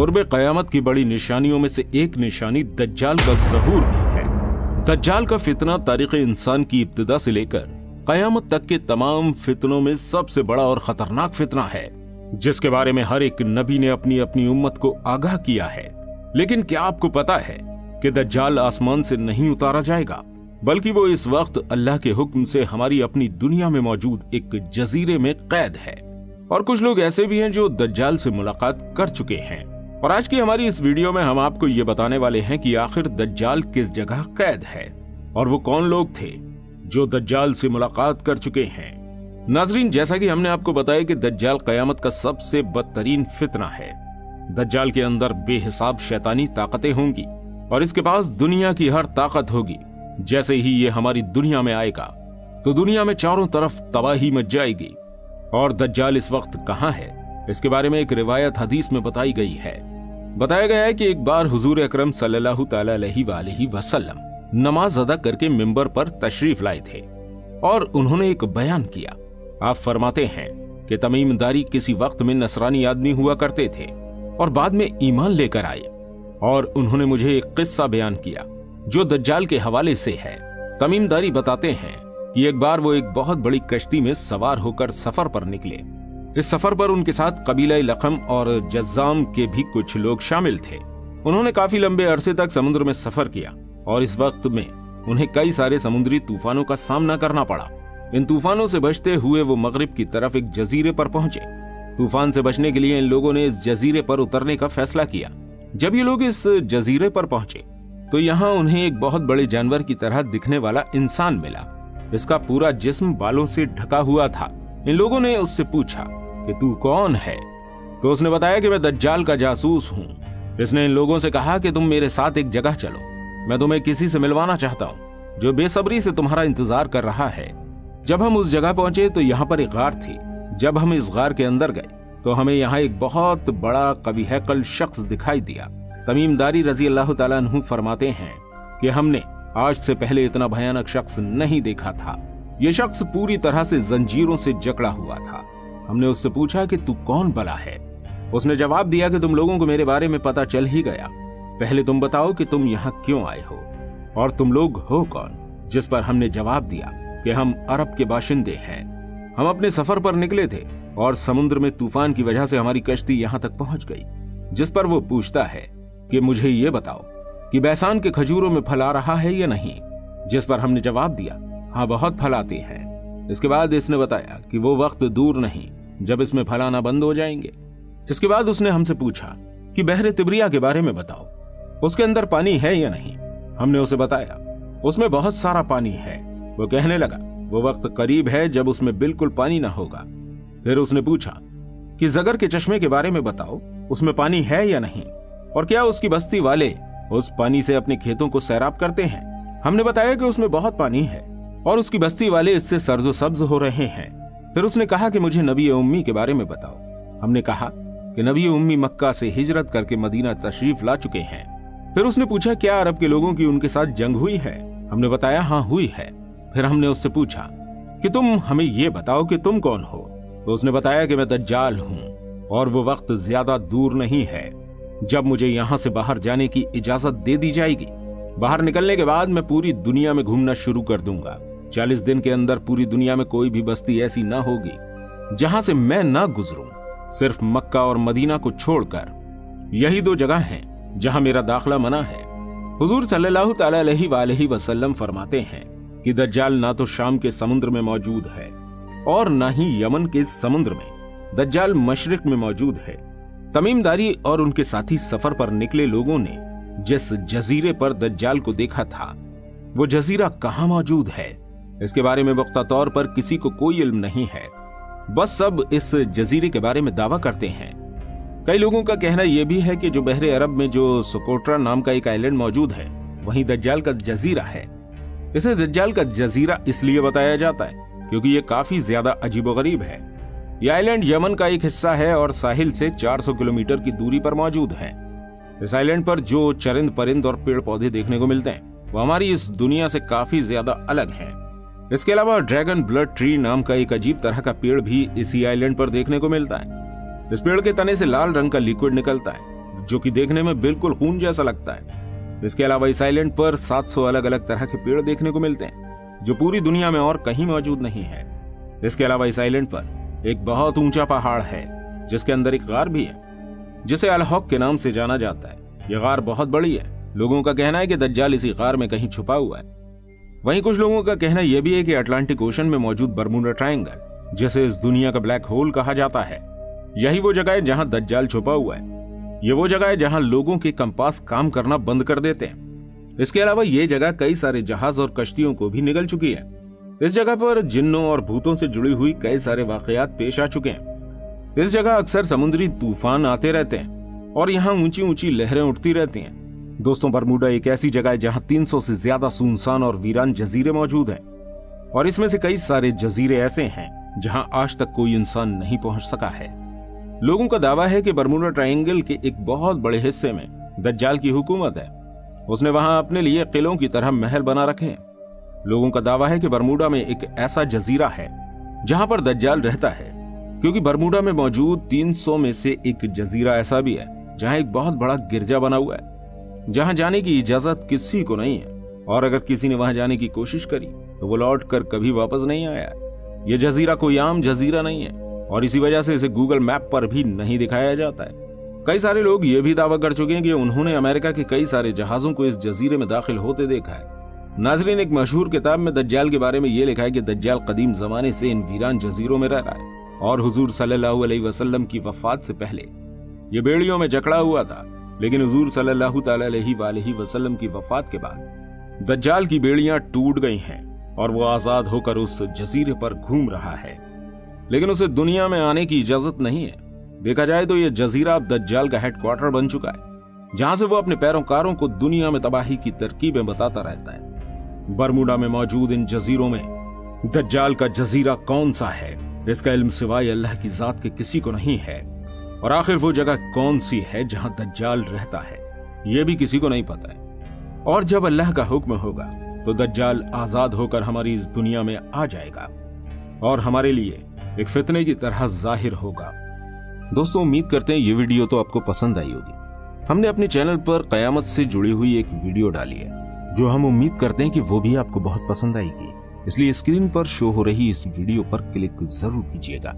कुर्ब क़यामत की बड़ी निशानियों में से एक निशानी दज्जाल का ज़हूर भी है। दज्जाल का फितना तारीख़ इंसान की इब्तिदा से लेकर क़यामत तक के तमाम फितनों में सबसे बड़ा और खतरनाक फितना है, जिसके बारे में हर एक नबी ने अपनी अपनी उम्मत को आगाह किया है। लेकिन क्या आपको पता है कि दज्जाल आसमान से नहीं उतारा जाएगा, बल्कि वो इस वक्त अल्लाह के हुक्म से हमारी अपनी दुनिया में मौजूद एक जजीरे में कैद है। और कुछ लोग ऐसे भी हैं जो दज्जाल से मुलाकात कर चुके हैं। और आज की हमारी इस वीडियो में हम आपको ये बताने वाले हैं कि आखिर दज्जाल किस जगह कैद है और वो कौन लोग थे जो दज्जाल से मुलाकात कर चुके हैं। नाजरीन, जैसा कि हमने आपको बताया कि दज्जाल कयामत का सबसे बदतरीन फितना है। दज्जाल के अंदर बेहिसाब शैतानी ताकतें होंगी और इसके पास दुनिया की हर ताकत होगी। जैसे ही ये हमारी दुनिया में आएगा तो दुनिया में चारों तरफ तबाही मच जाएगी। और दज्जाल इस वक्त कहां है, इसके बारे में एक रिवायत हदीस में बताई गई है। बताया गया है कि एक बार हुजूर अकरम सल्लल्लाहु तआला अलैहि वसल्लम नमाज अदा करके मिंबर पर तशरीफ लाए थे और उन्होंने एक बयान किया। आप फरमाते हैं कि तमीमदारी किसी वक्त में नसरानी आदमी हुआ करते थे और बाद में ईमान लेकर आए। और उन्होंने मुझे एक किस्सा बयान किया जो दज्जाल के हवाले से है। तमीमदारी बताते हैं कि एक बार वो एक बहुत बड़ी कश्ती में सवार होकर सफर पर निकले। इस सफर पर उनके साथ कबीला लखम और जज्जाम के भी कुछ लोग शामिल थे। उन्होंने काफी लंबे अरसे तक समुद्र में सफर किया और इस वक्त में उन्हें कई सारे समुद्री तूफानों का सामना करना पड़ा। इन तूफानों से बचते हुए वो मगरिब की तरफ एक जजीरे पर पहुंचे। तूफान से बचने के लिए इन लोगों ने इस जजीरे पर उतरने का फैसला किया। जब ये लोग इस जजीरे पर पहुंचे तो यहाँ उन्हें एक बहुत बड़े जानवर की तरह दिखने वाला इंसान मिला। इसका पूरा जिस्म बालों से ढका हुआ था। इन लोगों ने उससे पूछा कि तू कौन है? तो उसने बताया कि मैं दज्जाल का जासूस हूँ। इसने इन लोगों से कहा कि तुम मेरे साथ एक जगह चलो, मैं तुम्हें किसी से मिलवाना चाहता हूँ जो बेसब्री से तुम्हारा इंतजार कर रहा है। जब हम उस जगह पहुंचे तो यहाँ पर एक गार थी। जब हम इस गार के अंदर गए तो हमें यहाँ एक बहुत बड़ा कबीहकल शख्स दिखाई दिया। तमीमदारी रजी अल्लाह तआला अन्हु फरमाते हैं कि हमने आज से पहले इतना भयानक शख्स नहीं देखा था। यह शख्स पूरी तरह से जंजीरों से जकड़ा हुआ था। हमने उससे पूछा कि तू कौन भला है? उसने जवाब दिया कि तुम लोगों को मेरे बारे में पता चल ही गया। पहले तुम बताओ कि तुम यहाँ क्यों आए हो और तुम लोग हो कौन? जिस पर हमने जवाब दिया कि हम अरब के बाशिंदे हैं। हम अपने सफर पर निकले थे और समुद्र में तूफान की वजह से हमारी कश्ती यहाँ तक पहुंच गई। जिस पर वो पूछता है कि मुझे ये बताओ कि बैसान के खजूरों में फल आ रहा है या नहीं? जिस पर हमने जवाब दिया हाँ, बहुत फल आते हैं। इसके बाद इसने बताया कि वो वक्त दूर नहीं जब इसमें फल आना बंद हो जाएंगे। इसके बाद उसने हमसे पूछा कि बहरे तिब्रिया के बारे में बताओ, उसके अंदर पानी है या नहीं? हमने उसे बताया उसमें बहुत सारा पानी है। वो कहने लगा वो वक्त करीब है जब उसमें बिल्कुल पानी ना होगा। फिर उसने पूछा कि जगर के चश्मे के बारे में बताओ, उसमें पानी है या नहीं, और क्या उसकी बस्ती वाले उस पानी से अपने खेतों को सैराब करते हैं? हमने बताया कि उसमें बहुत पानी है और उसकी बस्ती वाले इससे सर्जो सब्ज हो रहे हैं। फिर उसने कहा कि मुझे नबी उम्मी के बारे में बताओ। हमने कहा कि नबी उम्मी मक्का से हिजरत करके मदीना तशरीफ ला चुके हैं। फिर उसने पूछा क्या अरब के लोगों की उनके साथ जंग हुई है? हमने बताया हाँ हुई है। फिर हमने उससे पूछा कि तुम हमें ये बताओ कि तुम कौन हो? तो उसने बताया कि मैं दज्जाल हूँ और वो वक्त ज्यादा दूर नहीं है जब मुझे यहाँ से बाहर जाने की इजाजत दे दी जाएगी। बाहर निकलने के बाद मैं पूरी दुनिया में घूमना शुरू कर दूंगा। 40 दिन के अंदर पूरी दुनिया में कोई भी बस्ती ऐसी ना होगी जहां से मैं ना गुजरूं, सिर्फ मक्का और मदीना को छोड़कर। यही दो जगह हैं जहां मेरा दाखला मना है। हुजूर सल्लल्लाहु तआला अलैहि वसल्लम फरमाते हैं कि दज्जाल ना तो शाम के समुद्र में मौजूद है और ना ही यमन के समुद्र में। दज्जाल मशरिक में मौजूद है। तमीमदारी और उनके साथी सफर पर निकले लोगों ने जिस जजीरे पर दज्जाल को देखा था वो जजीरा कहां मौजूद है, इसके बारे में पुख्ता तौर पर किसी को कोई इल्म नहीं है। बस सब इस जजीरे के बारे में दावा करते हैं। कई लोगों का कहना यह भी है कि जो बहरे अरब में जो सोकोट्रा नाम का एक आइलैंड मौजूद है वहीं दज्जाल का जजीरा है। इसे दज्जाल का जजीरा इसलिए बताया जाता है क्योंकि ये काफी ज्यादा अजीबोगरीब है। यह आइलैंड यमन का एक हिस्सा है और साहिल से 400 किलोमीटर की दूरी पर मौजूद है। इस आइलैंड पर जो चरिंद परिंद और पेड़ पौधे देखने को मिलते हैं वो हमारी इस दुनिया से काफी ज्यादा अलग हैं। इसके अलावा ड्रैगन ब्लड ट्री नाम का एक अजीब तरह का पेड़ भी इसी आइलैंड पर देखने को मिलता है। इस पेड़ के तने से लाल रंग का लिक्विड निकलता है जो कि देखने में बिल्कुल खून जैसा लगता है। इसके अलावा इस आइलैंड पर 700 अलग अलग तरह के पेड़ देखने को मिलते हैं, जो पूरी दुनिया में और कहीं मौजूद नहीं है। इसके अलावा इस आइलैंड पर एक बहुत ऊंचा पहाड़ है, जिसके अंदर एक गार भी है, जिसे अल हक के नाम से जाना जाता है। यह गार बहुत बड़ी है। लोगों का कहना है कि दज्जाल इसी गार में कहीं छुपा हुआ है। वहीं कुछ लोगों का कहना यह भी है कि अटलांटिक ओशन में मौजूद बरमूडा ट्रायंगल, जिसे इस दुनिया का ब्लैक होल कहा जाता है, यही वो जगह है जहां दज्जाल छुपा हुआ है। ये वो जगह है जहां लोगों के कंपास काम करना बंद कर देते हैं। इसके अलावा ये जगह कई सारे जहाज और कश्तियों को भी निगल चुकी है। इस जगह पर जिन्नों और भूतों से जुड़ी हुई कई सारे वाकयात पेश आ चुके हैं। इस जगह अक्सर समुद्री तूफान आते रहते हैं और यहाँ ऊंची ऊंची लहरें उठती रहती हैं। दोस्तों, बरमूडा एक ऐसी जगह है जहां 300 से ज्यादा सुनसान और वीरान जजीरे मौजूद हैं, और इसमें से कई सारे जजीरे ऐसे हैं जहां आज तक कोई इंसान नहीं पहुंच सका है। लोगों का दावा है कि बरमूडा ट्रायंगल के एक बहुत बड़े हिस्से में दज्जाल की हुकूमत है। उसने वहां अपने लिए किलों की तरह महल बना रखे हैं। लोगों का दावा है कि बरमूडा में एक ऐसा जजीरा है जहां पर दज्जाल रहता है, क्योंकि बरमूडा में मौजूद 300 में से एक जजीरा ऐसा भी है जहां एक बहुत बड़ा गिरजा बना हुआ है, जहां जाने की इजाजत किसी को नहीं है, और अगर किसी ने वहां जाने की कोशिश करी तो वो लौट कर कभी वापस नहीं आया। यह जजीरा कोई आम जजीरा नहीं है, और इसी वजह से इसे गूगल मैप पर भी नहीं दिखाया जाता है। कई सारे लोग ये भी दावा कर चुके हैं कि उन्होंने अमेरिका के कई सारे जहाजों को इस जजीरे में दाखिल होते देखा है। नाजरीन, एक मशहूर किताब में दज्जाल के बारे में यह लिखा है कि दज्जाल कदीम जमाने से इन वीरान जजीरों में रह रहा है, और हुजूर सल्लल्लाहु अलैहि वसल्लम की वफात से पहले ये बेड़ियों में जकड़ा हुआ था। लेकिन हुजूर सल्लल्लाहु अलैहि वसल्लम की वफात के बाद दज्जाल की बेड़ियां टूट गई हैं और वो आजाद होकर उस जजीरे पर घूम रहा है, लेकिन उसे दुनिया में आने की इजाजत नहीं है। देखा जाए तो यह जजीरा अब दज्जाल का हेडक्वार्टर बन चुका है, जहां से वो अपने पैरोकारों को दुनिया में तबाही की तरकीबें बताता रहता है। बरमूडा में मौजूद इन जजीरों में दज्जाल का जजीरा कौन सा है, इसका इल्म सिवाय अल्लाह की जात के किसी को नहीं है, और आखिर वो जगह कौन सी है जहां दज्जाल रहता है, यह भी किसी को नहीं पता है। और जब अल्लाह का हुक्म होगा तो दज्जाल आजाद होकर हमारी इस दुनिया में आ जाएगा और हमारे लिए एक फितने की तरह जाहिर होगा। दोस्तों, उम्मीद करते हैं ये वीडियो तो आपको पसंद आई होगी। हमने अपने चैनल पर कयामत से जुड़ी हुई एक वीडियो डाली है, जो हम उम्मीद करते हैं कि वो भी आपको बहुत पसंद आएगी। इसलिए स्क्रीन पर शो हो रही इस वीडियो पर क्लिक जरूर कीजिएगा